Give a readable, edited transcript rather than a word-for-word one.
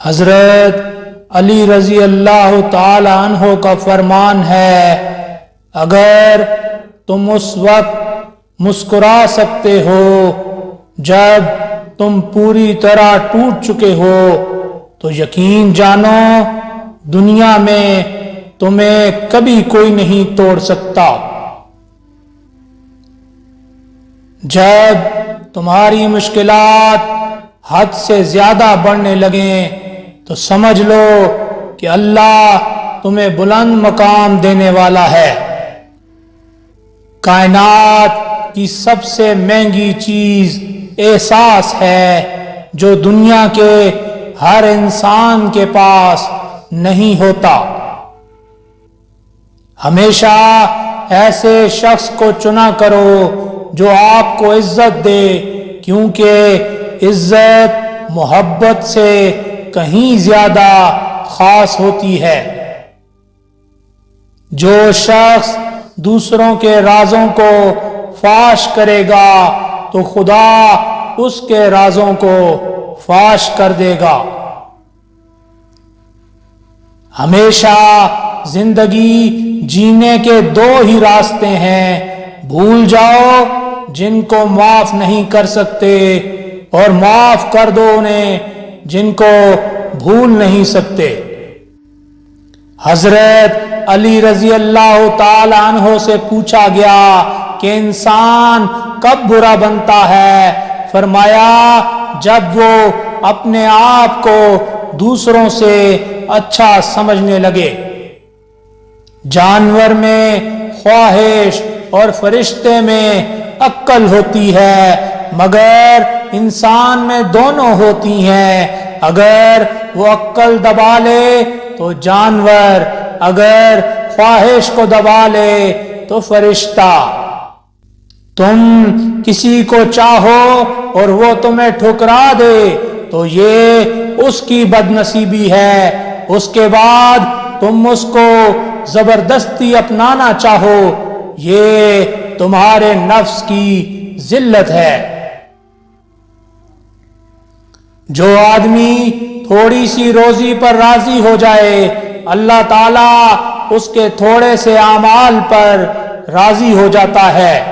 حضرت علی رضی اللہ تعالی عنہ کا فرمان ہے، اگر تم اس وقت مسکرا سکتے ہو جب تم پوری طرح ٹوٹ چکے ہو تو یقین جانو دنیا میں تمہیں کبھی کوئی نہیں توڑ سکتا۔ جب تمہاری مشکلات حد سے زیادہ بڑھنے لگیں تو سمجھ لو کہ اللہ تمہیں بلند مقام دینے والا ہے۔ کائنات کی سب سے مہنگی چیز احساس ہے جو دنیا کے ہر انسان کے پاس نہیں ہوتا۔ ہمیشہ ایسے شخص کو چنا کرو جو آپ کو عزت دے، کیونکہ عزت محبت سے کہیں زیادہ خاص ہوتی ہے۔ جو شخص دوسروں کے رازوں کو فاش کرے گا تو خدا اس کے رازوں کو فاش کر دے گا۔ ہمیشہ زندگی جینے کے دو ہی راستے ہیں، بھول جاؤ جن کو معاف نہیں کر سکتے اور معاف کر دو انہیں جن کو بھول نہیں سکتے۔ حضرت علی رضی اللہ تعالی عنہ سے پوچھا گیا کہ انسان کب برا بنتا ہے؟ فرمایا جب وہ اپنے آپ کو دوسروں سے اچھا سمجھنے لگے۔ جانور میں خواہش اور فرشتے میں عقل ہوتی ہے، مگر انسان میں دونوں ہوتی ہیں۔ اگر وہ عقل دبا لے تو جانور، اگر خواہش کو دبا لے تو فرشتہ۔ تم کسی کو چاہو اور وہ تمہیں ٹھکرا دے تو یہ اس کی بد نصیبی ہے، اس کے بعد تم اس کو زبردستی اپنانا چاہو، یہ تمہارے نفس کی ذلت ہے۔ جو آدمی تھوڑی سی روزی پر راضی ہو جائے، اللہ تعالیٰ اس کے تھوڑے سے اعمال پر راضی ہو جاتا ہے۔